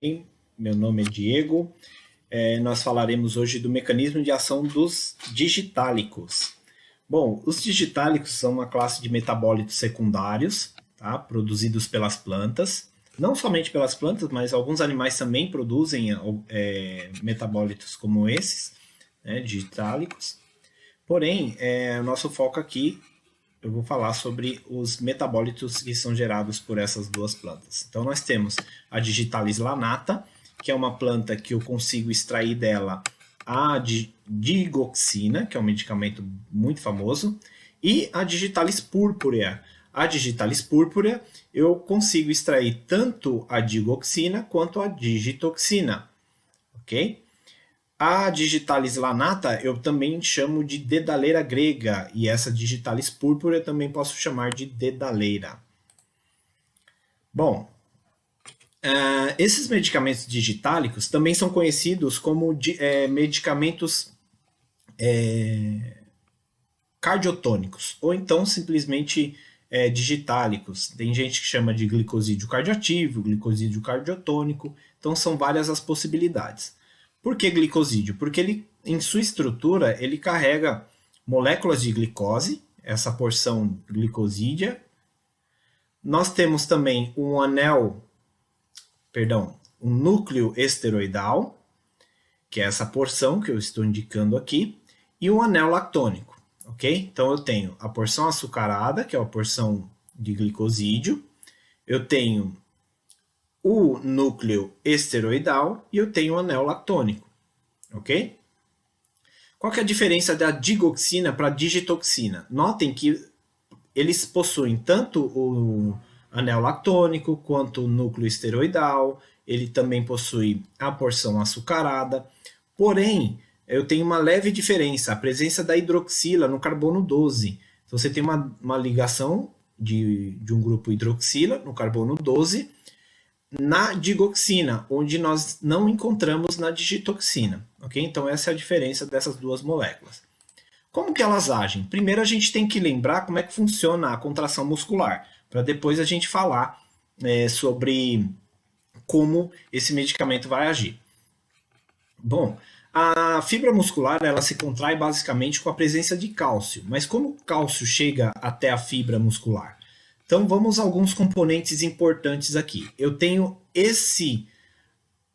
Oi, meu nome é Diego. Nós falaremos hoje do mecanismo de ação dos digitálicos. Bom, os digitálicos são uma classe de metabólitos secundários, tá? Produzidos pelas plantas. Não somente pelas plantas, mas alguns animais também produzem metabólitos como esses, né, digitálicos. Porém, o nosso foco aqui, eu vou falar sobre os metabólitos que são gerados por essas duas plantas. Então, nós temos a Digitalis lanata, que é uma planta que eu consigo extrair dela a digoxina, que é um medicamento muito famoso, e a Digitalis purpurea. A Digitalis purpurea eu consigo extrair tanto a digoxina quanto a digitoxina, ok? A Digitalis lanata eu também chamo de dedaleira grega, e essa Digitalis púrpura eu também posso chamar de dedaleira. Bom, esses medicamentos digitálicos também são conhecidos como medicamentos cardiotônicos, ou então simplesmente digitálicos. Tem gente que chama de glicosídeo cardioativo, glicosídeo cardiotônico, então são várias as possibilidades. Por que glicosídeo? Porque ele, em sua estrutura, ele carrega moléculas de glicose, essa porção glicosídea. Nós temos também um núcleo esteroidal, que é essa porção que eu estou indicando aqui, e um anel lactônico, ok? Então eu tenho a porção açucarada, que é a porção de glicosídeo, eu tenho o núcleo esteroidal e eu tenho o anel lactônico, ok? Qual que é a diferença da digoxina para a digitoxina? Notem que eles possuem tanto o anel lactônico quanto o núcleo esteroidal, ele também possui a porção açucarada, porém, eu tenho uma leve diferença, a presença da hidroxila no carbono 12. Então, você tem uma ligação de um grupo hidroxila no carbono 12, na digoxina, onde nós não encontramos na digitoxina, ok? Então essa é a diferença dessas duas moléculas. Como que elas agem? Primeiro a gente tem que lembrar como é que funciona a contração muscular, para depois a gente falar sobre como esse medicamento vai agir. Bom, a fibra muscular ela se contrai basicamente com a presença de cálcio, mas como o cálcio chega até a fibra muscular? Então vamos a alguns componentes importantes aqui. Eu tenho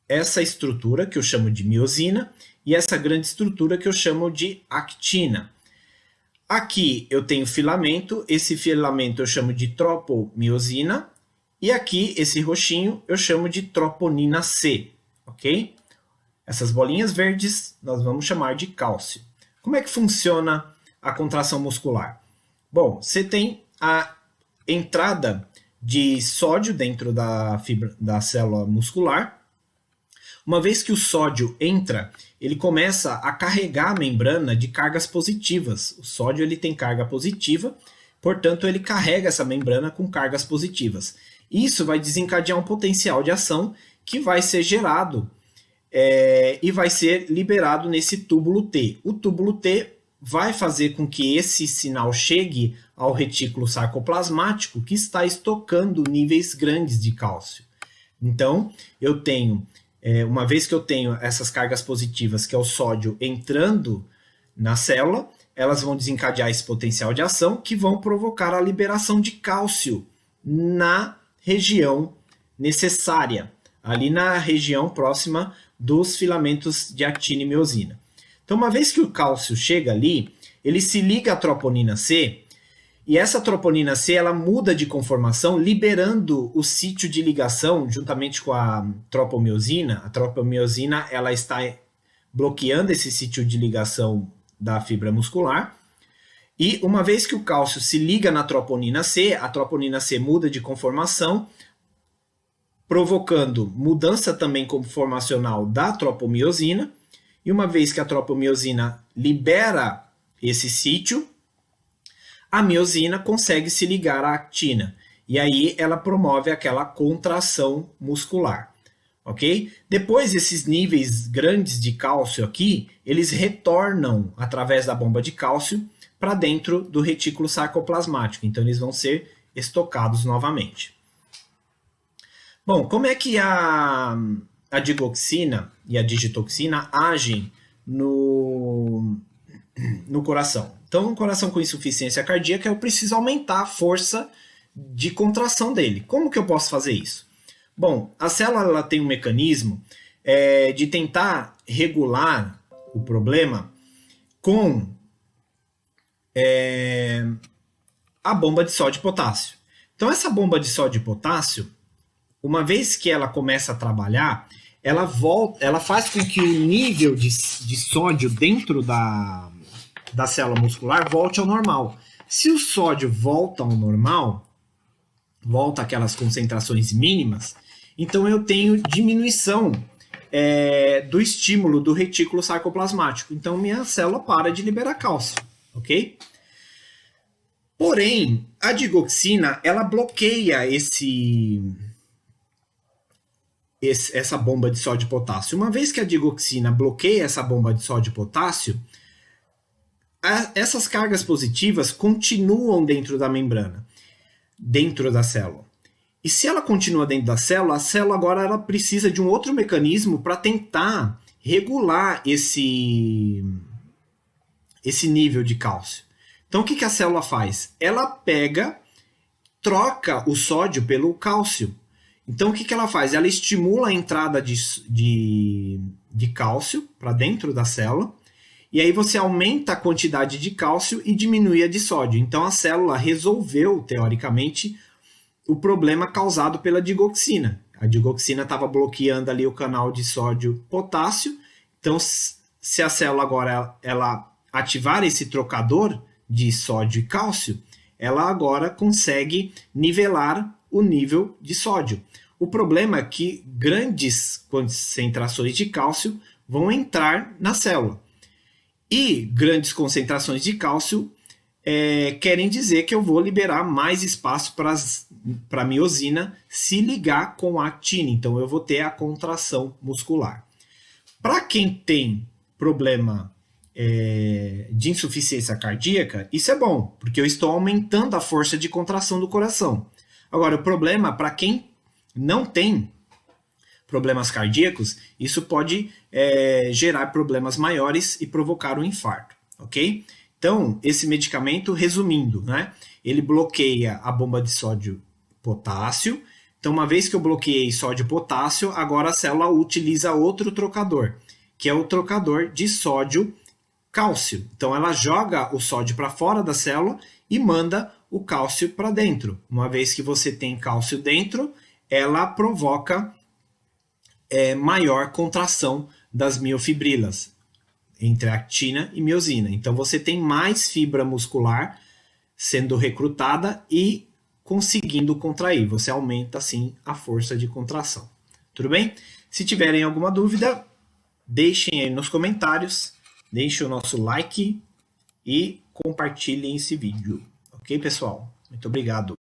essa estrutura que eu chamo de miosina e essa grande estrutura que eu chamo de actina. Aqui eu tenho filamento, esse filamento eu chamo de tropomiosina e aqui esse roxinho eu chamo de troponina C, ok? Essas bolinhas verdes nós vamos chamar de cálcio. Como é que funciona a contração muscular? Bom, você tem a entrada de sódio dentro da fibra da célula muscular. Uma vez que o sódio entra, ele começa a carregar a membrana de cargas positivas. O sódio ele tem carga positiva, portanto ele carrega essa membrana com cargas positivas. Isso vai desencadear um potencial de ação que vai ser gerado e vai ser liberado nesse túbulo T. O túbulo T vai fazer com que esse sinal chegue ao retículo sarcoplasmático que está estocando níveis grandes de cálcio. Então, eu tenho, uma vez que eu tenho essas cargas positivas, que é o sódio entrando na célula, elas vão desencadear esse potencial de ação que vão provocar a liberação de cálcio na região necessária, ali na região próxima dos filamentos de actina e miosina. Então, uma vez que o cálcio chega ali, ele se liga à troponina C, e essa troponina C ela muda de conformação, liberando o sítio de ligação juntamente com a tropomiosina. A tropomiosina ela está bloqueando esse sítio de ligação da fibra muscular. E uma vez que o cálcio se liga na troponina C, a troponina C muda de conformação, provocando mudança também conformacional da tropomiosina. E uma vez que a tropomiosina libera esse sítio, a miosina consegue se ligar à actina. E aí ela promove aquela contração muscular. Ok? Depois, esses níveis grandes de cálcio aqui, eles retornam através da bomba de cálcio para dentro do retículo sarcoplasmático. Então, eles vão ser estocados novamente. Bom, como é que a a digoxina e a digitoxina agem no coração. Então, um coração com insuficiência cardíaca, eu preciso aumentar a força de contração dele. Como que eu posso fazer isso? Bom, a célula ela tem um mecanismo de tentar regular o problema com a bomba de sódio e potássio. Então, essa bomba de sódio e potássio, uma vez que ela começa a trabalhar, ela faz com que o nível de sódio dentro da célula muscular volte ao normal. Se o sódio volta ao normal, volta àquelas concentrações mínimas, então eu tenho diminuição do estímulo do retículo sarcoplasmático. Então minha célula para de liberar cálcio, ok? Porém, a digoxina, ela bloqueia essa bomba de sódio e potássio. Uma vez que a digoxina bloqueia essa bomba de sódio e potássio, essas cargas positivas continuam dentro da membrana, dentro da célula. E se ela continua dentro da célula, a célula agora ela precisa de um outro mecanismo para tentar regular esse nível de cálcio. Então o que a célula faz? Ela troca o sódio pelo cálcio. Então o que ela faz? Ela estimula a entrada de cálcio para dentro da célula, e aí você aumenta a quantidade de cálcio e diminui a de sódio. Então a célula resolveu, teoricamente, o problema causado pela digoxina. A digoxina estava bloqueando ali o canal de sódio-potássio. Então, se a célula agora ela ativar esse trocador de sódio e cálcio, ela agora consegue nivelar o nível de sódio. O problema é que grandes concentrações de cálcio vão entrar na célula. E grandes concentrações de cálcio querem dizer que eu vou liberar mais espaço para a miosina se ligar com a actina. Então, eu vou ter a contração muscular. Para quem tem problema de insuficiência cardíaca, isso é bom, porque eu estou aumentando a força de contração do coração. Agora, o problema para quem não tem problemas cardíacos, isso pode gerar problemas maiores e provocar um infarto, ok? Então, esse medicamento, resumindo, né, ele bloqueia a bomba de sódio-potássio. Então, uma vez que eu bloqueei sódio-potássio, agora a célula utiliza outro trocador, que é o trocador de sódio-cálcio. Então, ela joga o sódio para fora da célula e manda o cálcio para dentro. Uma vez que você tem cálcio dentro, ela provoca maior contração das miofibrilas, entre actina e miosina. Então você tem mais fibra muscular sendo recrutada e conseguindo contrair. Você aumenta assim a força de contração. Tudo bem? Se tiverem alguma dúvida, deixem aí nos comentários, deixem o nosso like e compartilhem esse vídeo. Ok, pessoal? Muito obrigado.